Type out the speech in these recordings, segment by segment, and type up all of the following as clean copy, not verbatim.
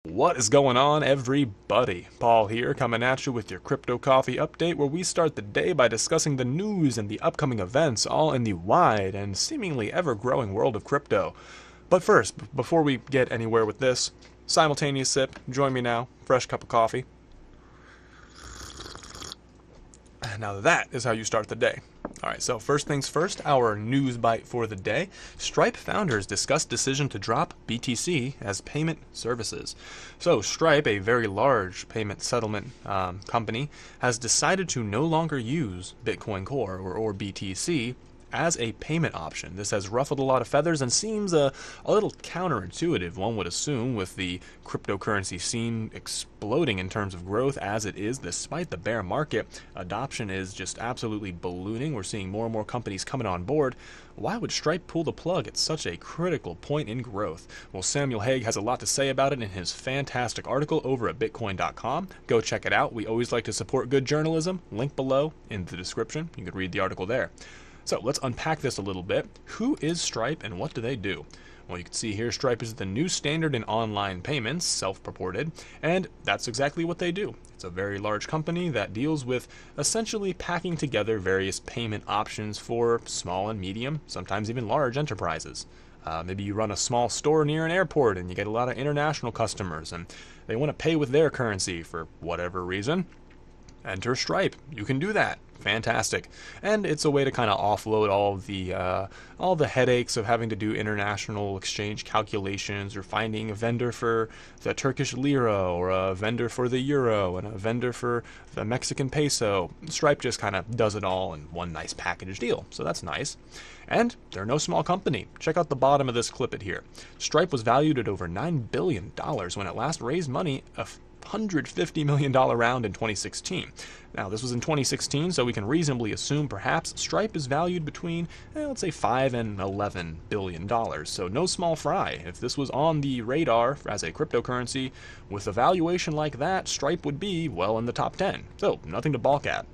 What is going on, everybody? Paul here, coming at you with your Crypto Coffee update, where we start the day by discussing the news and the upcoming events, all in the wide and seemingly ever-growing world of crypto. But first, before we get anywhere with this, simultaneous sip, join me now, fresh cup of coffee. Now that is how you start the day. Alright, so first things first, our news bite for the day. Stripe founders discuss decision to drop BTC as payment services. So Stripe, a very large payment settlement company, has decided to no longer use Bitcoin Core, or BTC, as a payment option. This has ruffled a lot of feathers and seems a little counterintuitive, one would assume, with the cryptocurrency scene exploding in terms of growth as it is. Despite the bear market, adoption is just absolutely ballooning. We're seeing more and more companies coming on board. Why would Stripe pull the plug at such a critical point in growth? Well, Samuel Hague has a lot to say about it in his fantastic article over at bitcoin.com. Go check it out. We always like to support good journalism. Link below in the description. You can read the article there. So let's unpack this a little bit. Who is Stripe and what do they do? Well, you can see here Stripe is the new standard in online payments, self-purported, and that's exactly what they do. It's a very large company that deals with essentially packing together various payment options for small and medium, sometimes even large enterprises. Maybe you run a small store near an airport and you get a lot of international customers and they want to pay with their currency for whatever reason. Enter Stripe. You can do that. Fantastic. And it's a way to kind of offload all the headaches of having to do international exchange calculations or finding a vendor for the Turkish lira or a vendor for the euro and a vendor for the Mexican peso. Stripe just kind of does it all in one nice package deal. So that's nice. And they're no small company. Check out the bottom of this clip here. Stripe was valued at over $9 billion when it last raised money, $150 million round in 2016. Now, this was in 2016, so we can reasonably assume perhaps Stripe is valued between, let's say, $5 and $11 billion. So no small fry. If this was on the radar as a cryptocurrency, with a valuation like that, Stripe would be well in the top 10. So nothing to balk at.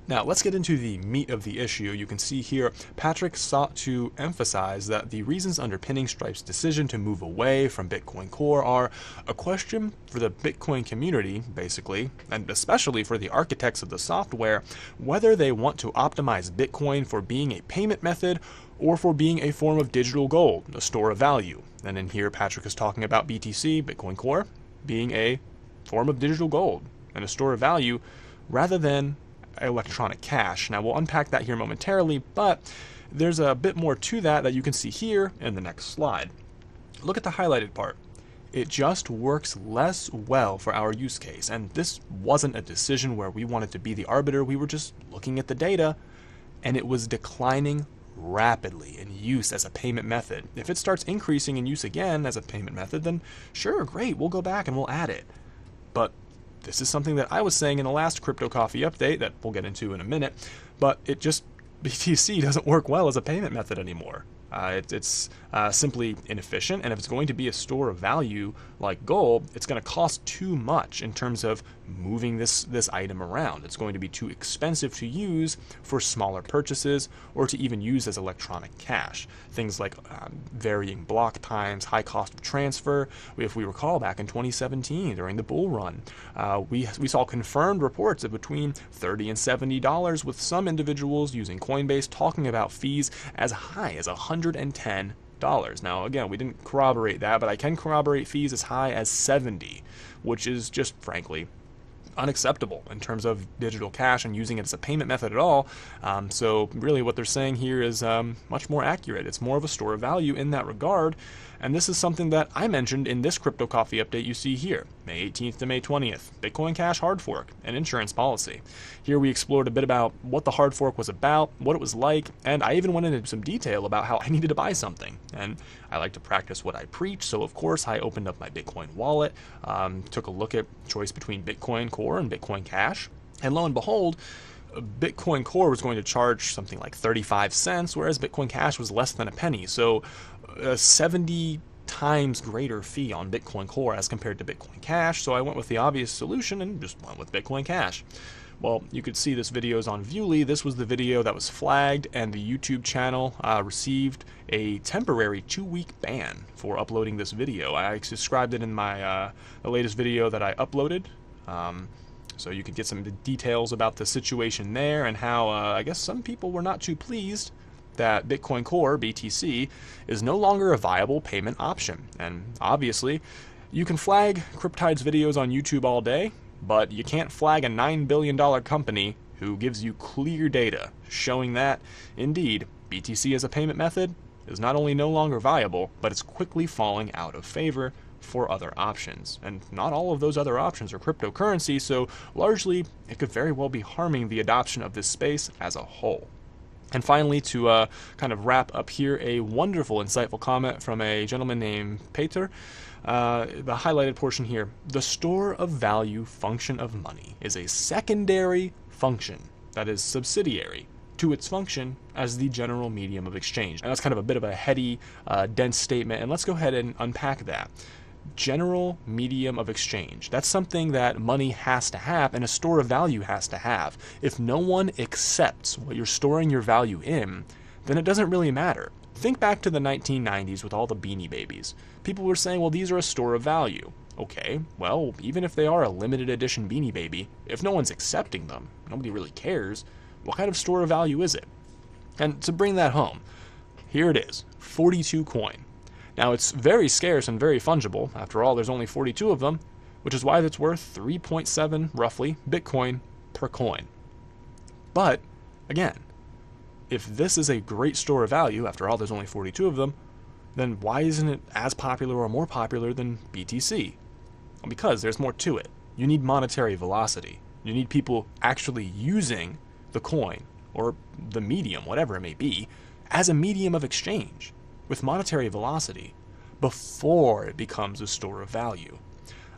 Now, let's get into the meat of the issue. You can see here, Patrick sought to emphasize that the reasons underpinning Stripe's decision to move away from Bitcoin Core are a question for the Bitcoin community, basically, and especially for the architects of the software, whether they want to optimize Bitcoin for being a payment method or for being a form of digital gold, a store of value. And in here, Patrick is talking about BTC, Bitcoin Core, being a form of digital gold and a store of value rather than electronic cash. Now, we'll unpack that here momentarily, but there's a bit more to that you can see here in the next slide. Look at the highlighted part. It just works less well for our use case, and this wasn't a decision where we wanted to be the arbiter. We were just looking at the data, and it was declining rapidly in use as a payment method. If it starts increasing in use again as a payment method, then sure, great, we'll go back and we'll add it. But this is something that I was saying in the last Crypto Coffee update that we'll get into in a minute, but BTC doesn't work well as a payment method anymore. It's simply inefficient, and if it's going to be a store of value like gold, it's going to cost too much in terms of moving this item around. It's going to be too expensive to use for smaller purchases or to even use as electronic cash. Things like varying block times, high cost of transfer. If we recall back in 2017 during the bull run, we saw confirmed reports of between $30 and $70 with some individuals using Coinbase talking about fees as high as $110. Now, again, we didn't corroborate that, but I can corroborate fees as high as 70, which is just, frankly, unacceptable in terms of digital cash and using it as a payment method at all. So really what they're saying here is much more accurate. It's more of a store of value in that regard. And this is something that I mentioned in this Crypto Coffee update you see here, May 18th to May 20th, Bitcoin Cash hard fork and insurance policy. Here we explored a bit about what the hard fork was about, what it was like, and I even went into some detail about how I needed to buy something. And I like to practice what I preach, so of course I opened up my Bitcoin wallet, took a look at choice between Bitcoin Core and Bitcoin Cash, and lo and behold, Bitcoin Core was going to charge something like 35 cents, whereas Bitcoin Cash was less than a penny. So a 70 times greater fee on Bitcoin Core as compared to Bitcoin Cash. So I went with the obvious solution and just went with Bitcoin Cash. Well, you could see this video is on Viewly. This was the video that was flagged, and the YouTube channel received a temporary 2-week ban for uploading this video. I described it in my the latest video that I uploaded. So you could get some details about the situation there and how I guess some people were not too pleased that Bitcoin Core, BTC, is no longer a viable payment option. And obviously, you can flag Cryptide's videos on YouTube all day, but you can't flag a $9 billion company who gives you clear data showing that, indeed, BTC as a payment method is not only no longer viable, but it's quickly falling out of favor for other options. And not all of those other options are cryptocurrency, so largely it could very well be harming the adoption of this space as a whole. And finally, to kind of wrap up here, a wonderful, insightful comment from a gentleman named Peter. The highlighted portion here: the store of value function of money is a secondary function that is subsidiary to its function as the general medium of exchange. And that's kind of a bit of a heady, dense statement, and let's go ahead and unpack that. General medium of exchange. That's something that money has to have and a store of value has to have. If no one accepts what you're storing your value in, then it doesn't really matter. Think back to the 1990s with all the Beanie Babies. People were saying, well, these are a store of value. Okay, well, even if they are a limited edition Beanie Baby, if no one's accepting them, nobody really cares, what kind of store of value is it? And to bring that home, here it is, 42 coin. Now, it's very scarce and very fungible. After all, there's only 42 of them, which is why it's worth 3.7, roughly, Bitcoin per coin. But, again, if this is a great store of value, after all, there's only 42 of them, then why isn't it as popular or more popular than BTC? Well, because there's more to it. You need monetary velocity. You need people actually using the coin, or the medium, whatever it may be, as a medium of exchange, with monetary velocity, before it becomes a store of value.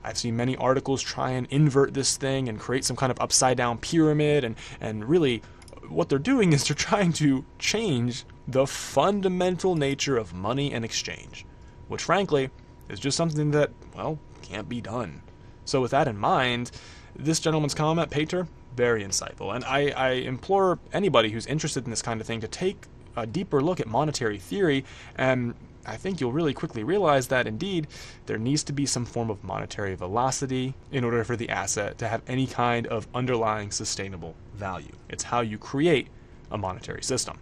I've seen many articles try and invert this thing and create some kind of upside down pyramid, and really what they're doing is they're trying to change the fundamental nature of money and exchange, which frankly is just something that, well, can't be done. So with that in mind, this gentleman's comment, Peter, very insightful, and I implore anybody who's interested in this kind of thing to take a deeper look at monetary theory, and I think you'll really quickly realize that indeed there needs to be some form of monetary velocity in order for the asset to have any kind of underlying sustainable value. It's how you create a monetary system.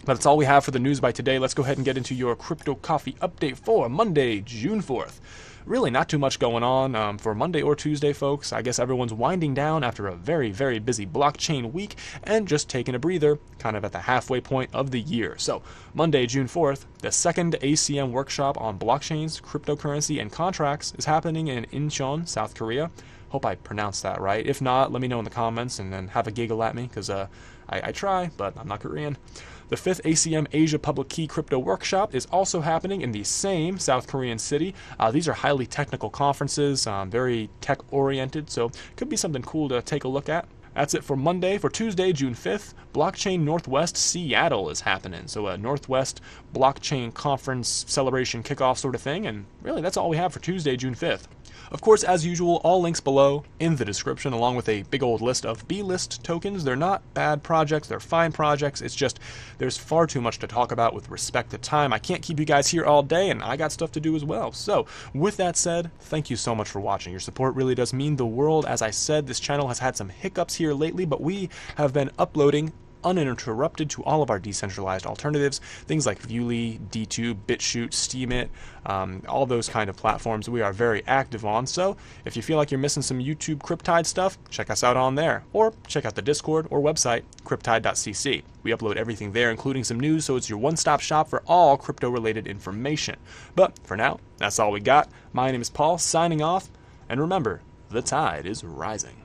But that's all we have for the news by today. Let's go ahead and get into your Crypto Coffee update for Monday, June 4th. Really not too much going on for Monday or Tuesday, folks. I guess everyone's winding down after a very, very busy blockchain week and just taking a breather kind of at the halfway point of the year. So Monday, June 4th, the second ACM workshop on blockchains, cryptocurrency, and contracts is happening in Incheon, South Korea. Hope I pronounced that right. If not, let me know in the comments and then have a giggle at me, because I try, but I'm not Korean. The 5th ACM Asia Public Key Crypto Workshop is also happening in the same South Korean city. These are highly technical conferences, very tech-oriented, so could be something cool to take a look at. That's it for Monday. For Tuesday, June 5th, Blockchain Northwest Seattle is happening. So a Northwest Blockchain Conference celebration kickoff sort of thing, and really that's all we have for Tuesday, June 5th. Of course, as usual, all links below in the description, along with a big old list of B-list tokens. They're not bad projects, they're fine projects. It's just there's far too much to talk about with respect to time. I can't keep you guys here all day, and I got stuff to do as well. So, with that said, thank you so much for watching. Your support really does mean the world. As I said, this channel has had some hiccups here lately, but we have been uploading uninterrupted to all of our decentralized alternatives, things like Viewly, D2, BitChute, Steemit, all those kind of platforms we are very active on. So if you feel like you're missing some YouTube Cryptide stuff, check us out on there, or check out the Discord or website, cryptide.cc. We upload everything there, including some news, so it's your one-stop shop for all crypto-related information. But for now, that's all we got. My name is Paul, signing off, and remember, the tide is rising.